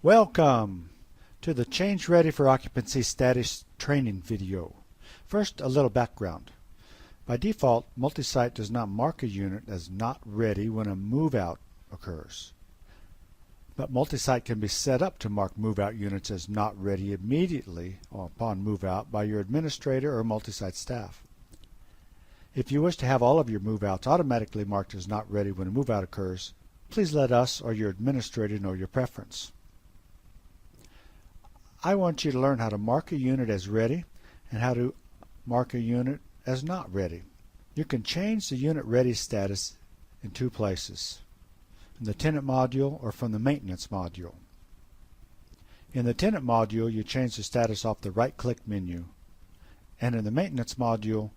Welcome to the Change Ready for Occupancy status training video. First, a little background. By default, MultiSite does not mark a unit as not ready when a move-out occurs. But MultiSite can be set up to mark move-out units as not ready immediately upon move-out by your administrator or MultiSite staff. If you wish to have all of your move-outs automatically marked as not ready when a move-out occurs, please let us or your administrator know your preference. I want you to learn how to mark a unit as ready and how to mark a unit as not ready. You can change the unit ready status in two places, in the tenant module or from the maintenance module. In the tenant module, you change the status off the right-click menu, and in the maintenance module,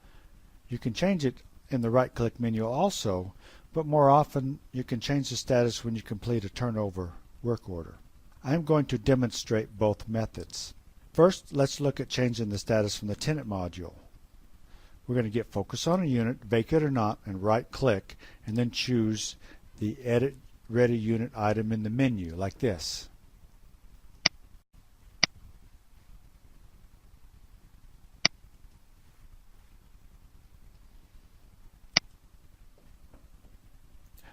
you can change it in the right-click menu also, but more often you can change the status when you complete a turnover work order. I am going to demonstrate both methods. First, let's look at changing the status from the tenant module. We're going to get focus on a unit, vacant or not, and right-click, and then choose the Edit Ready Unit item in the menu, like this.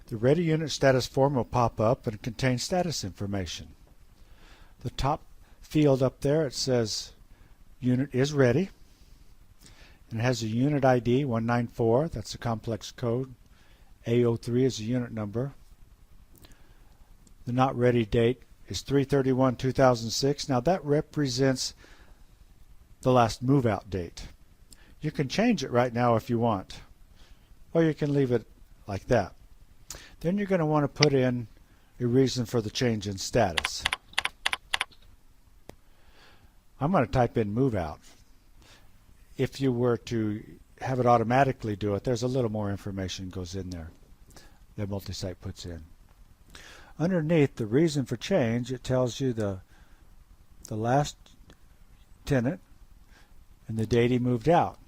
The Ready Unit status form will pop up and contain status information. The top field up there, it says unit is ready, and it has a unit ID 194, that's a complex code. A03 is the unit number. The not ready date is 3/31/2006. Now that represents the last move out date. You can change it right now if you want, or you can leave it like that. Then you're going to want to put in a reason for the change in status. I'm going to type in move out. If you were to have it automatically do it, there's a little more information goes in there that MultiSite puts in. Underneath the reason for change, it tells you the last tenant and the date he moved out.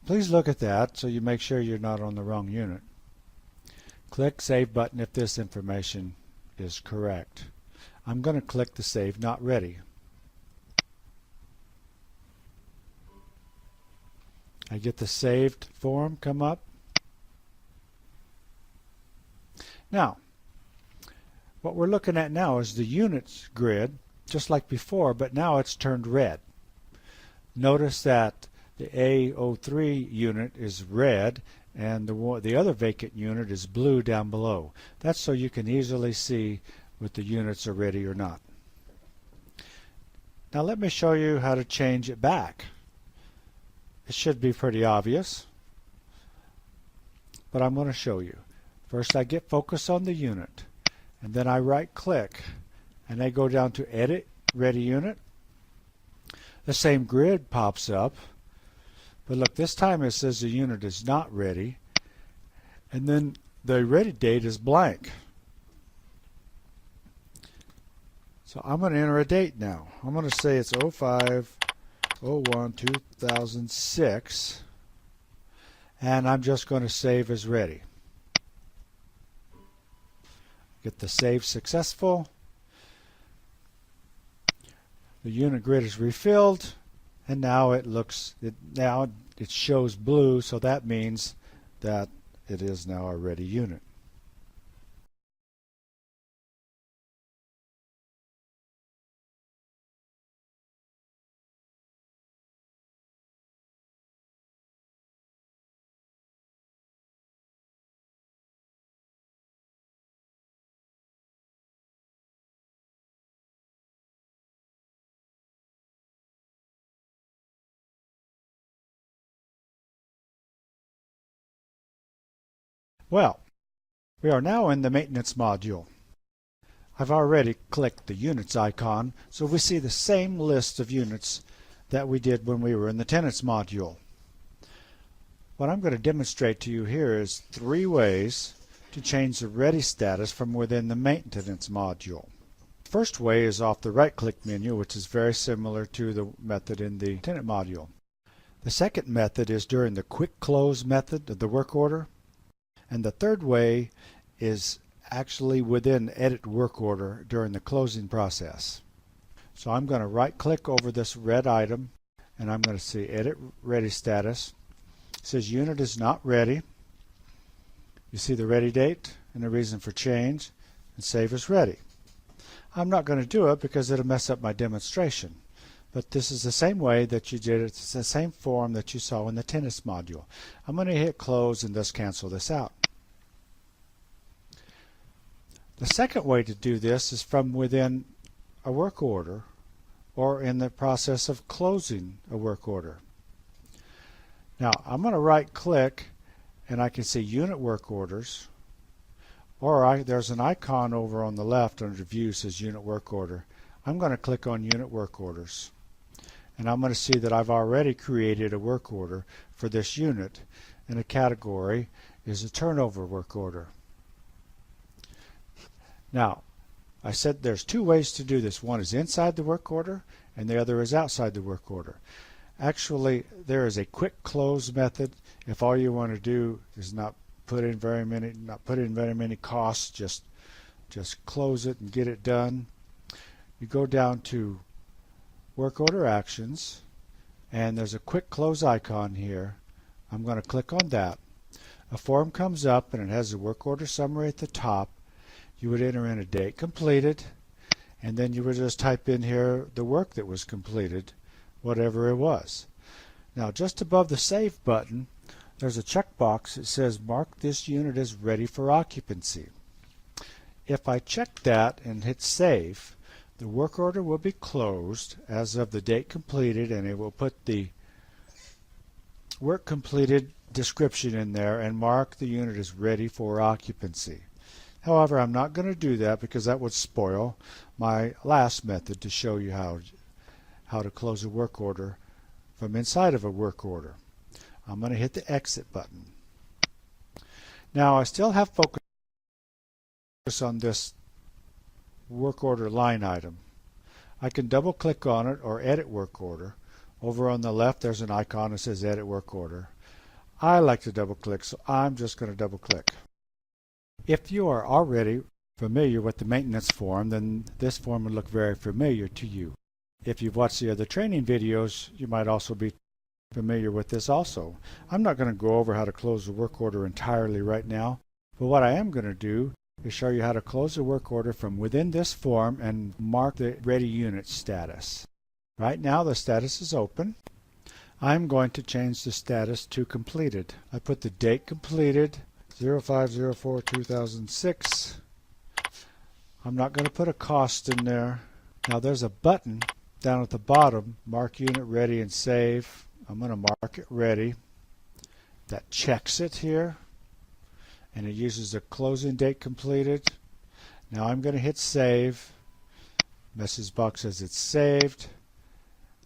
Please look at that so you make sure you're not on the wrong unit. Click Save button if this information is correct. I'm going to click the Save Not Ready. I get the saved form come up. Now, what we're looking at now is the units grid, just like before, but now it's turned red. Notice that the A03 unit is red and the other vacant unit is blue down below. That's so you can easily see if the units are ready or not. Now let me show you how to change it back. It should be pretty obvious, but I'm going to show you. First I get focus on the unit, and then I right click and I go down to Edit Ready Unit. The same grid pops up, but look, this time it says the unit is not ready, and then the ready date is blank. So I'm going to enter a date now. I'm going to say it's 05/01/2006, and I'm just going to save as ready. Get the save successful. The unit grid is refilled, and now it shows blue, so that means that it is now a ready unit. Well, we are now in the maintenance module. I've already clicked the units icon, so we see the same list of units that we did when we were in the tenants module. What I'm going to demonstrate to you here is 3 ways to change the ready status from within the maintenance module. First way is off the right-click menu, which is very similar to the method in the tenant module. The second method is during the quick close method of the work order. And the third way is actually within Edit Work Order during the closing process. So I'm going to right click over this red item and I'm going to see Edit Ready Status. It says Unit is not ready. You see the ready date and the reason for change, and Save as Ready. I'm not going to do it because it'll mess up my demonstration. But this is the same way that you did it. It's the same form that you saw in the tennis module. I'm going to hit close and thus cancel this out. The second way to do this is from within a work order or in the process of closing a work order. Now I'm going to right click and I can see Unit Work Orders, or there's an icon over on the left under View says Unit Work Order. I'm going to click on Unit Work Orders. And I'm going to see that I've already created a work order for this unit, and the category is a turnover work order. Now, I said there's two ways to do this. One is inside the work order, and the other is outside the work order. Actually, there is a quick close method if all you want to do is not put in very many costs, just close it and get it done. You go down to Work Order Actions, and there's a quick close icon here. I'm going to click on that. A form comes up and it has a work order summary at the top. You would enter in a date completed, and then you would just type in here the work that was completed, whatever it was. Now just above the Save button there's a checkbox that says mark this unit as ready for occupancy. If I check that and hit Save, the work order will be closed as of the date completed, and it will put the work completed description in there and mark the unit as ready for occupancy. However, I'm not going to do that because that would spoil my last method to show you how to close a work order from inside of a work order. I'm going to hit the Exit button. Now I still have focus on this work order line item. I can double click on it or edit work order. Over on the left there's an icon that says Edit Work Order. I like to double click, so I'm just going to double click. If you are already familiar with the maintenance form, then this form will look very familiar to you. If you've watched the other training videos, you might also be familiar with this also. I'm not going to go over how to close the work order entirely right now, but what I am going to do is show you how to close the work order from within this form and mark the ready unit status. Right now the status is open. I'm going to change the status to completed. I put the date completed 05/04/2006. I'm not going to put a cost in there. Now there's a button down at the bottom, mark unit ready and save. I'm going to mark it ready. That checks it here, and it uses the closing date completed. Now I'm going to hit save. Message box says it's saved.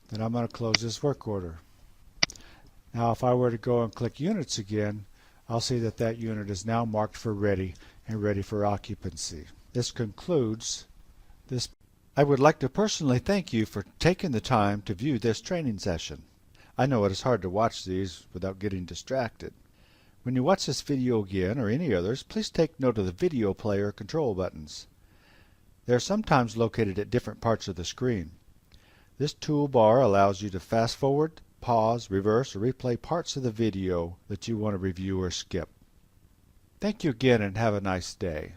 Then I'm going to close this work order. Now if I were to go and click units again, I'll see that that unit is now marked for ready and ready for occupancy. This concludes this. I would like to personally thank you for taking the time to view this training session. I know it is hard to watch these without getting distracted. When you watch this video again or any others, please take note of the video player control buttons. They are sometimes located at different parts of the screen. This toolbar allows you to fast forward, pause, reverse, or replay parts of the video that you want to review or skip. Thank you again and have a nice day.